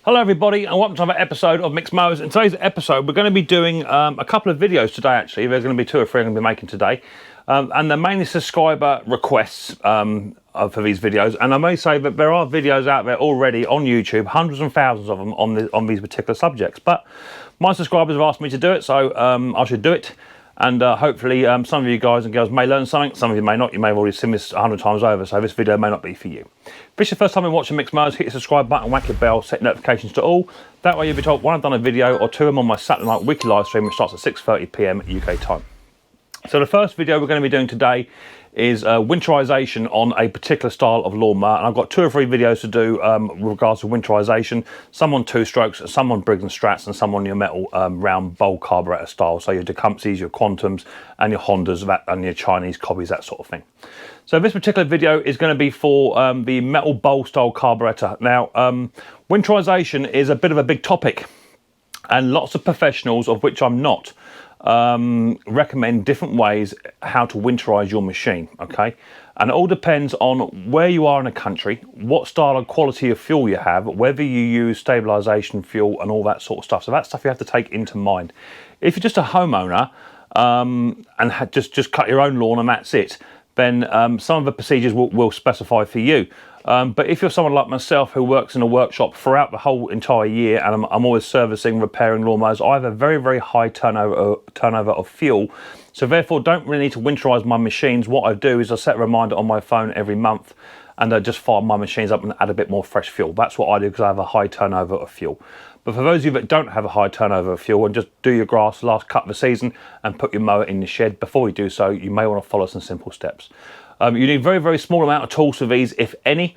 Hello everybody and welcome to another episode of Micks Mowers. In today's episode we're going to be doing a couple of videos today actually. There's going to be 2 or 3 I'm going to be making today. And they're mainly subscriber requests for these videos. And I may say that there are videos out there already on YouTube, hundreds and thousands of them on these particular subjects. But my subscribers have asked me to do it, so I should do it. And hopefully some of you guys and girls may learn something, some of you may not. You may have already seen this 100 times over, so this video may not be for you. If this is your first time in watching Micks Mowers, hit the subscribe button, whack your bell, set notifications to all. That way you'll be told when I've done a video or 2 I'm on my Saturday night weekly live stream, which starts at 6:30 PM UK time. So the first video we're going to be doing today is winterization on a particular style of lawnmower, and I've got 2 or 3 videos to do with regards to winterization. Some on 2 strokes, some on Briggs and Strats, and some on your metal round bowl carburetor style, so your Tecumsehs, your Quantums and your Hondas and your Chinese copies, that sort of thing. So this particular video is going to be for the metal bowl style carburetor. Now winterization is a bit of a big topic, and lots of professionals, of which I'm not, recommend different ways how to winterize your machine. Okay, and it all depends on where you are in a country, what style and quality of fuel you have, whether you use stabilization fuel and all that sort of stuff. So that stuff you have to take into mind. If you're just a homeowner and just cut your own lawn and that's it, then some of the procedures will specify for you. But if you're someone like myself who works in a workshop throughout the whole entire year, and I'm always servicing, repairing lawnmowers, I have a very, very high turnover of fuel. So therefore don't really need to winterize my machines. What I do is I set a reminder on my phone every month and I just fire my machines up and add a bit more fresh fuel. That's what I do because I have a high turnover of fuel. But for those of you that don't have a high turnover of fuel and just do your grass last cut of the season and put your mower in the shed, before you do so, you may want to follow some simple steps. You need a very, very small amount of tools for these, if any.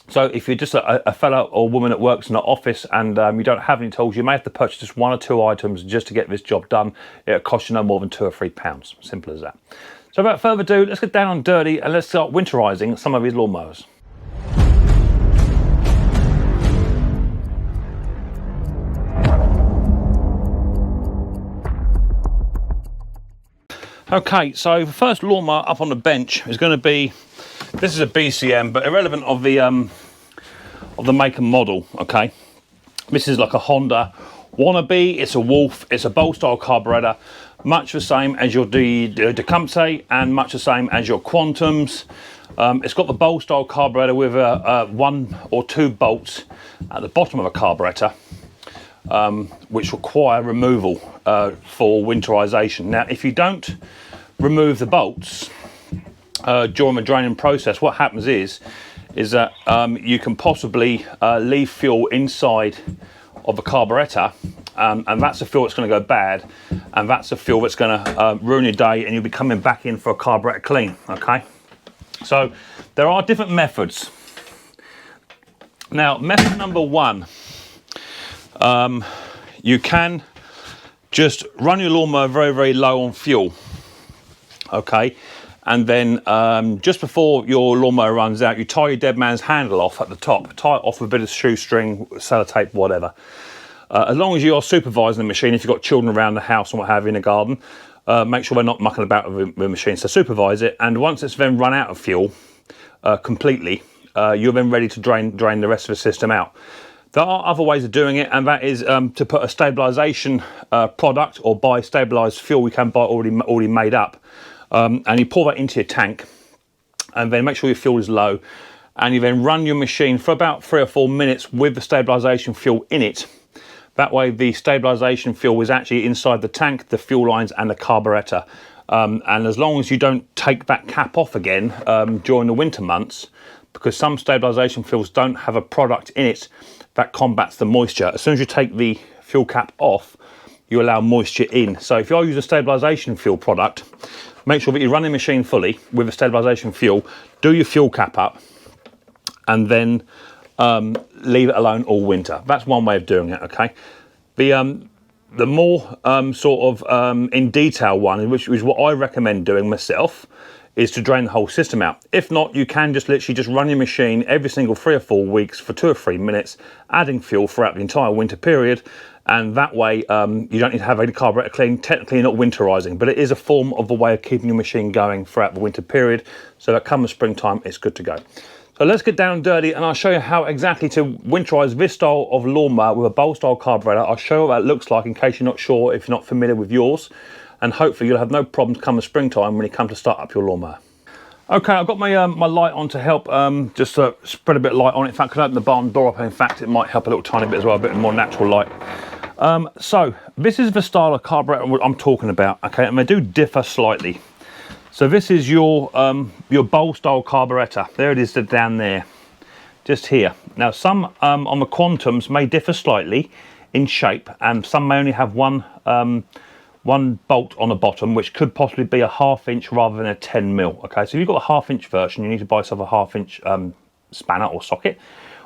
So if you're just a fellow or woman that works in an office and you don't have any tools, you may have to purchase just 1 or 2 items just to get this job done. It'll cost you no more than £2 or £3. Simple as that. So without further ado, let's get down and dirty and let's start winterizing some of these lawnmowers. Okay, so the first lawnmower up on the bench is going to be, this is a BCM, but irrelevant of the make and model. Okay, this is like a Honda Wannabe. It's a Wolf. It's a bowl style carburetor, much the same as your Tecumseh and much the same as your Quantums. It's got the bowl style carburetor with 1 or 2 bolts at the bottom of a carburetor, which require removal for winterization. Now, if you don't remove the bolts during the draining process, what happens is that you can possibly leave fuel inside of the carburetor, and that's the fuel that's going to go bad, and that's the fuel that's going to ruin your day, and you'll be coming back in for a carburetor clean. Okay, so there are different methods. Now, method number 1, you can just run your lawnmower very, very low on fuel. Okay, and then just before your lawnmower runs out, you tie your dead man's handle off at the top. Tie it off with a bit of shoestring, sellotape, whatever. As long as you are supervising the machine, if you've got children around the house and what have you in the garden, make sure they're not mucking about with the machine. So supervise it, and once it's then run out of fuel completely, you're then ready to drain the rest of the system out. There are other ways of doing it, and that is to put a stabilization product or buy stabilized fuel. We can buy already made up, and you pour that into your tank, and then make sure your fuel is low, and you then run your machine for about 3 or 4 minutes with the stabilization fuel in it. That way the stabilization fuel is actually inside the tank, the fuel lines and the carburetor, and as long as you don't take that cap off again during the winter months, because some stabilization fuels don't have a product in it that combats the moisture. As soon as you take the fuel cap off, you allow moisture in. So if you're using a stabilization fuel product, make sure that you run the machine fully with a stabilization fuel, do your fuel cap up, and then leave it alone all winter. That's one way of doing it. Okay, the more sort of in detail one, which is what I recommend doing myself, is to drain the whole system out. If not, you can just literally just run your machine every single 3 or 4 weeks for 2 or 3 minutes, adding fuel throughout the entire winter period, and that way you don't need to have any carburetor clean. Technically not winterizing, but it is a form of a way of keeping your machine going throughout the winter period, so that come the springtime it's good to go. So let's get down and dirty, and I'll show you how exactly to winterize this style of lawnmower with a bowl style carburetor. I'll show you what that looks like in case you're not sure, if you're not familiar with yours, and hopefully you'll have no problems come the springtime when you come to start up your lawnmower. Okay, I've got my my light on to help, just to spread a bit of light on it. In fact, I could open the barn door up, and in fact it might help a little tiny bit as well, a bit more natural light. So this is the style of carburetor I'm talking about, okay, and they do differ slightly. So this is your bowl style carburetor. There it is down there, just here. Now some on the Quantums may differ slightly in shape, and some may only have one bolt on the bottom, which could possibly be a 1/2 inch rather than a 10mm. Okay, so if you've got a 1/2 inch version, you need to buy yourself a 1/2 inch spanner or socket,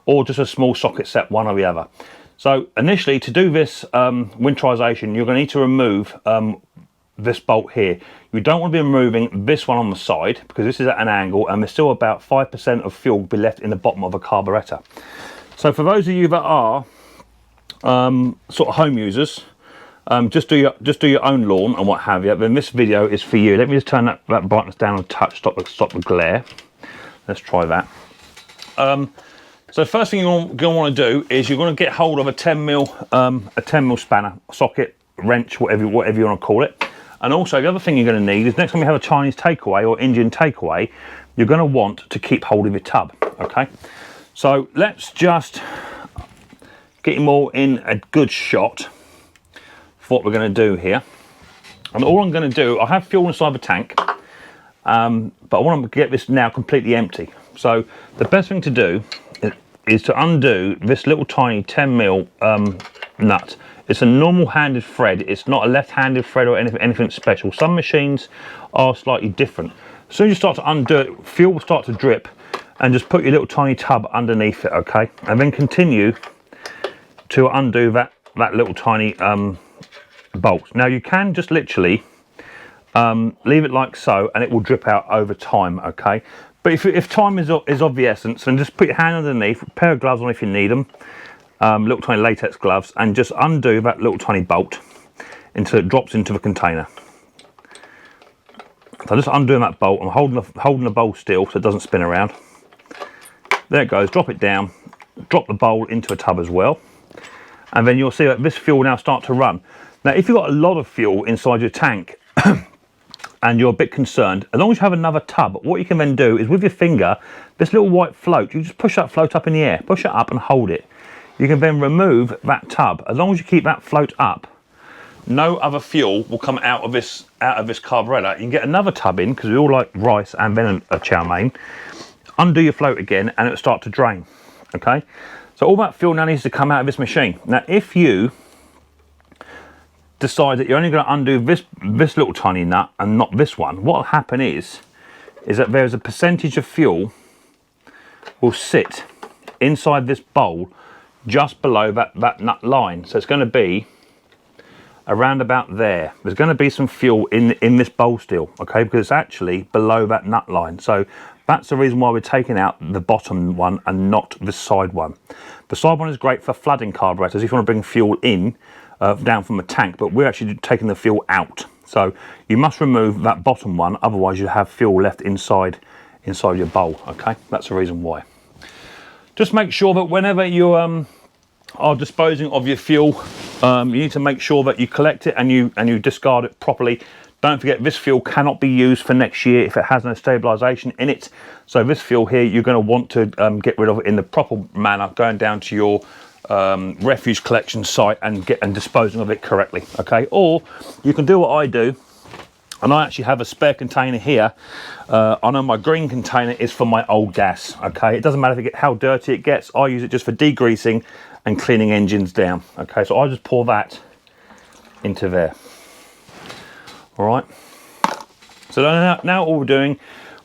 or just a small socket set, one or the other. So initially, to do this winterization, you're going to need to remove this bolt here. You don't want to be removing this one on the side, because this is at an angle and there's still about 5% of fuel be left in the bottom of a carburetor. So for those of you that are sort of home users, just do your own lawn and what have you, then this video is for you. Let me just turn that brightness down a touch, stop the glare. Let's try that. So first thing you're going to want to do is you're going to get hold of a 10mm spanner, socket, wrench, whatever you want to call it. And also the other thing you're going to need is next time you have a Chinese takeaway or Indian takeaway, you're going to want to keep hold of your tub. Okay, so let's just get them all in a good shot for what we're going to do here. And all I'm going to do, I have fuel inside the tank, but I want to get this now completely empty. So the best thing to do is to undo this little tiny 10mm nut. It's a normal handed thread. It's not a left-handed thread or anything special. Some machines are slightly different. As soon as you start to undo it, fuel will start to drip, and just put your little tiny tub underneath it, okay? And then continue to undo that little tiny bolt. Now you can just literally leave it like so, and it will drip out over time, okay? But if time is of the essence, then just put your hand underneath, a pair of gloves on if you need them, little tiny latex gloves, and just undo that little tiny bolt until it drops into the container. So just undoing that bolt. I'm holding the bowl still so it doesn't spin around. There it goes. Drop it down. Drop the bowl into a tub as well, and then you'll see that this fuel now start to run. Now, if you've got a lot of fuel inside your tank and you're a bit concerned, as long as you have another tub, what you can then do is with your finger, this little white float, you just push that float up in the air, push it up and hold it. You can then remove that tub. As long as you keep that float up, no other fuel will come out of this carburetor. You can get another tub in, because we all like rice and then a chow mein. Undo your float again and it'll start to drain. Okay, so all that fuel now needs to come out of this machine. Now if you decide that you're only going to undo this little tiny nut and not this one, what will happen is that there's a percentage of fuel will sit inside this bowl just below that nut line. So it's going to be around about there. There's going to be some fuel in this bowl still, okay, because it's actually below that nut line. So that's the reason why we're taking out the bottom one and not the side one. The side one is great for flooding carburetors if you want to bring fuel in down from the tank, but we're actually taking the fuel out. So you must remove that bottom one, otherwise you have fuel left inside your bowl, okay? That's the reason why. Just make sure that whenever you are disposing of your fuel, you need to make sure that you collect it and you discard it properly. Don't forget, this fuel cannot be used for next year if it has no stabilisation in it. So this fuel here, you're going to want to get rid of it in the proper manner, going down to your refuse collection site and disposing of it correctly, okay? Or you can do what I do, and I actually have a spare container here. I know my green container is for my old gas, okay? It doesn't matter how dirty it gets. I use it just for degreasing and cleaning engines down, okay? So I just pour that into there. All right, so now all we're doing,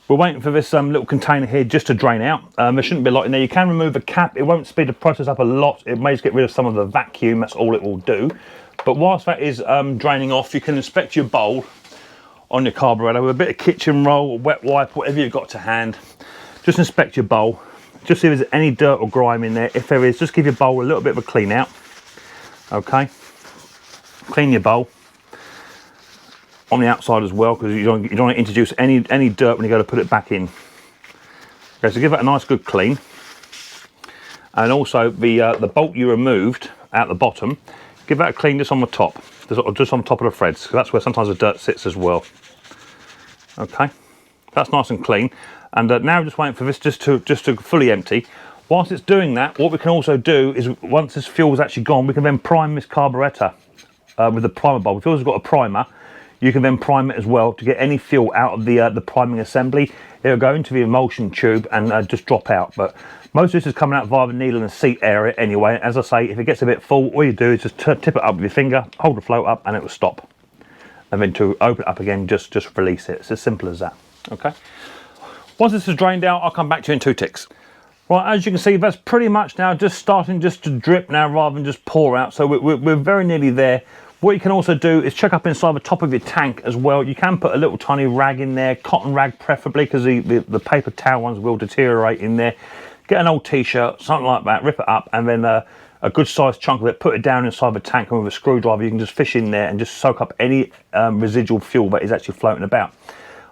we're waiting for this little container here just to drain out. There shouldn't be a lot in there. You can remove the cap. It won't speed the process up a lot. It may just get rid of some of the vacuum. That's all it will do. But whilst that is draining off, you can inspect your bowl on your carburetor with a bit of kitchen roll, wet wipe, whatever you've got to hand. Just inspect your bowl. Just see if there's any dirt or grime in there. If there is, just give your bowl a little bit of a clean out. Okay, clean your bowl on the outside as well, because you don't want to introduce any dirt when you go to put it back in. Okay, so give that a nice good clean. And also the bolt you removed at the bottom, give that a clean just on the top, just on top of the threads, because that's where sometimes the dirt sits as well. Okay, that's nice and clean. And now we're just waiting for this just to fully empty. Whilst it's doing that, what we can also do is, once this fuel is actually gone, we can then prime this carburettor with the primer bulb. If yours has got a primer, you can then prime it as well to get any fuel out of the priming assembly. It'll go into the emulsion tube and just drop out. But most of this is coming out via the needle and seat area anyway. As I say, if it gets a bit full, all you do is just tip it up with your finger, hold the float up, and it will stop. And then to open it up again, just release it. It's as simple as that. Okay. Once this is drained out, I'll come back to you in 2 ticks. Right, as you can see, that's pretty much now just starting to drip now rather than just pour out. So we're very nearly there. What you can also do is check up inside the top of your tank as well. You can put a little tiny rag in there, cotton rag preferably, because the paper towel ones will deteriorate in there. Get an old t-shirt, something like that, rip it up, and then a good sized chunk of it, put it down inside the tank, and with a screwdriver you can just fish in there and just soak up any residual fuel that is actually floating about.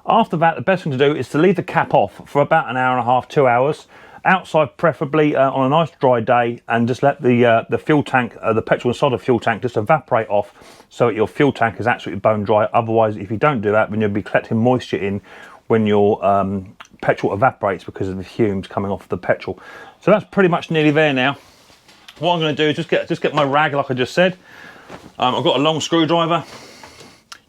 After that, the best thing to do is to leave the cap off for about an hour and a half, 2 hours, outside preferably on a nice dry day, and just let the fuel tank, the petrol inside the fuel tank, just evaporate off so that your fuel tank is absolutely bone dry. Otherwise, if you don't do that, then you'll be collecting moisture in when your petrol evaporates because of the fumes coming off the petrol. So that's pretty much nearly there now. What I'm going to do is just get my rag, like I just said. I've got a long screwdriver.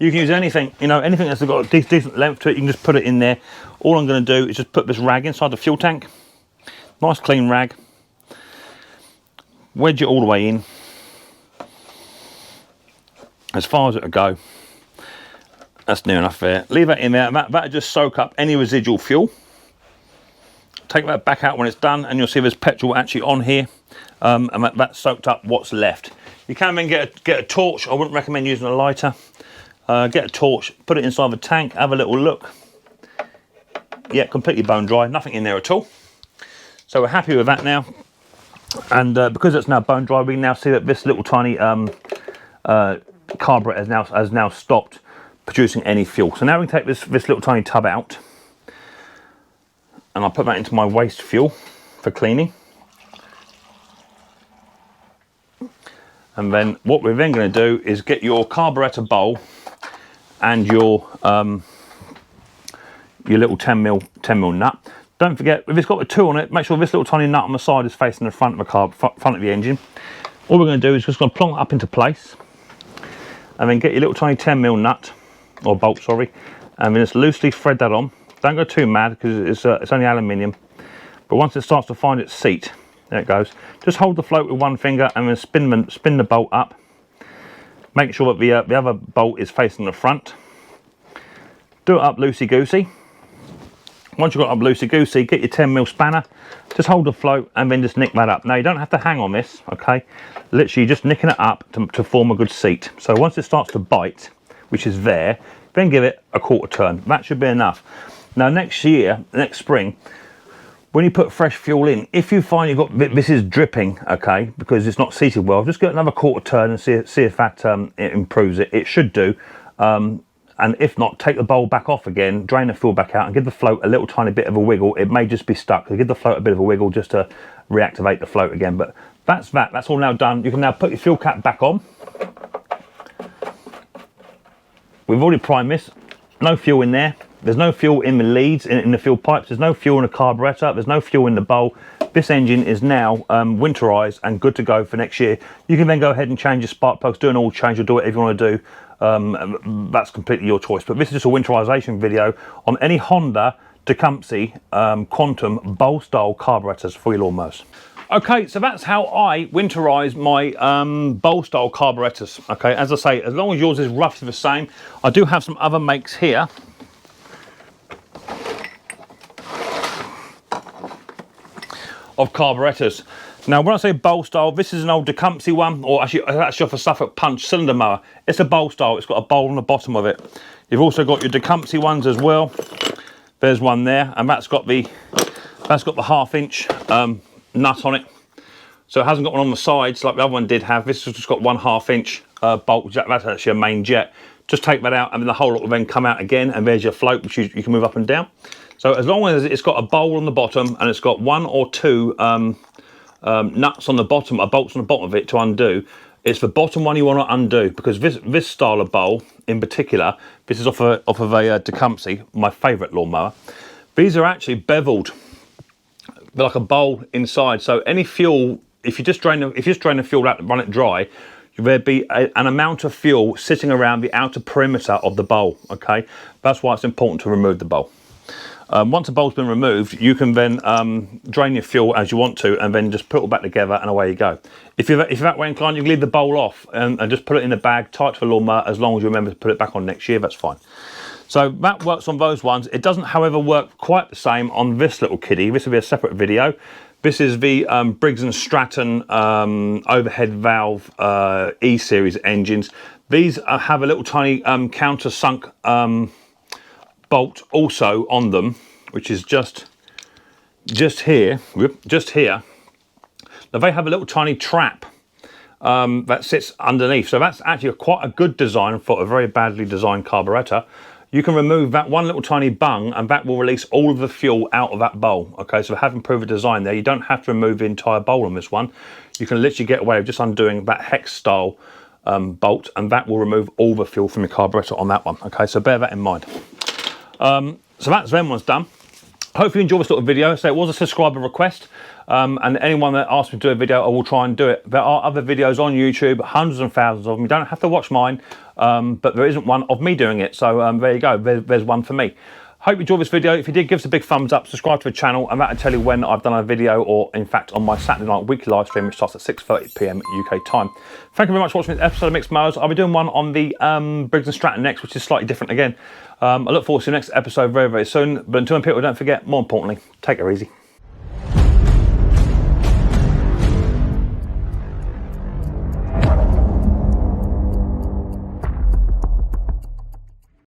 You can use anything, you know, anything that's got a decent length to it. You can just put it in there. All I'm going to do is just put this rag inside the fuel tank. Nice clean rag. Wedge it all the way in, as far as it'll go. That's near enough there. Leave that in there. That'll just soak up any residual fuel. Take that back out when it's done, and you'll see there's petrol actually on here, and that's soaked up what's left. You can then get a torch. I wouldn't recommend using a lighter. Get a torch, put it inside the tank, have a little look. Yeah, completely bone dry, nothing in there at all. So we're happy with that now. And because it's now bone dry, we can now see that this little tiny carburetor has now stopped producing any fuel. So now we can take this little tiny tub out, and I'll put that into my waste fuel for cleaning. And then what we're then going to do is get your carburetor bowl and your little 10mm nut. Don't forget, if it's got a 2 on it, make sure this little tiny nut on the side is facing the front of the front of the engine. All we're going to do is just going to plonk it up into place, and then get your little tiny 10mm nut, or bolt, sorry, and then just loosely thread that on. Don't go too mad because it's only aluminium. But once it starts to find its seat, there it goes. Just hold the float with one finger and then spin the bolt up. Make sure that the other bolt is facing the front. Do it up loosey-goosey. Once you've got it up loosey-goosey, get your 10mm spanner, just hold the float and then just nick that up. Now you don't have to hang on this, okay? Literally just nicking it up to form a good seat. So once it starts to bite, which is there, then give it a quarter turn. That should be enough. Now next spring, when you put fresh fuel in, if you find you've got this is dripping, okay, because it's not seated well, just get another quarter turn and see if that it improves it. It should do. And if not, take the bowl back off again, drain the fuel back out, and give the float a little tiny bit of a wiggle. It may just be stuck, so give the float a bit of a wiggle just to reactivate the float again. But that's all now done. You can now put your fuel cap back on. We've already primed this. No fuel in there. There's no fuel in the leads, in the fuel pipes. There's no fuel in the carburetor. There's no fuel in the bowl. This engine is now winterized and good to go for next year. You can then go ahead and change your spark plugs, do an oil change, or do whatever you want to do. That's completely your choice. But this is just a winterization video on any Honda Tecumseh Quantum bowl style carburetors for your lawnmowers. Okay, so that's how I winterize my bowl style carburetors. Okay, as I say, as long as yours is roughly the same. I do have some other makes here. Of carburetors. Now when I say bowl style, this is an old Tecumseh one, or actually off a Suffolk Punch cylinder mower. It's a bowl style, it's got a bowl on the bottom of it. You've also got your Tecumseh ones as well. There's one there, and that's got the 1/2 inch nut on it. So it hasn't got one on the sides like the other one did have. This has just got 1/2 inch bolt. That's actually a main jet. Just take that out, and then the whole lot will then come out again, and there's your float, which you can move up and down. So as long as it's got a bowl on the bottom and it's got 1 or 2 nuts on the bottom, or bolts on the bottom of it to undo, it's the bottom one you want to undo, because this style of bowl in particular, this is off of a Tecumseh, my favourite lawnmower. These are actually beveled. They're like a bowl inside, so any fuel, if you just drain the fuel out and run it dry, there'd be an amount of fuel sitting around the outer perimeter of the bowl. Okay, that's why it's important to remove the bowl. Once the bowl's been removed, you can then drain your fuel as you want to, and then just put it all back together, and away you go. If you're that way inclined, you can leave the bowl off and just put it in the bag, tight to the lawnmower. As long as you remember to put it back on next year, that's fine. So that works on those ones. It doesn't, however, work quite the same on this little kiddie. This will be a separate video. This is the Briggs & Stratton overhead valve E-series engines. These have a little tiny countersunk bolt also on them, which is just here. Now they have a little tiny trap that sits underneath. So that's actually quite a good design for a very badly designed carburetor. You can remove that one little tiny bung, and that will release all of the fuel out of that bowl. Okay, so have improved the design there. You don't have to remove the entire bowl on this one. You can literally get away with just undoing that hex style bolt, and that will remove all the fuel from your carburetor on that one. Okay, so bear that in mind. So that's them ones done. Hopefully you enjoyed this little video. So it was a subscriber request, and anyone that asked me to do a video, I will try and do it. There are other videos on YouTube, hundreds and thousands of them. You don't have to watch mine, but there isn't one of me doing it. So there you go, there's one for me. Hope you enjoyed this video. If you did, give us a big thumbs up, subscribe to the channel, and that'll tell you when I've done a video, or in fact on my Saturday night weekly live stream, which starts at 6:30 PM UK time. Thank you very much for watching this episode of Micks Mowers. I'll be doing one on the Briggs & Stratton next, which is slightly different again. I look forward to the next episode very, very soon. But until then, people, don't forget, more importantly, take it easy.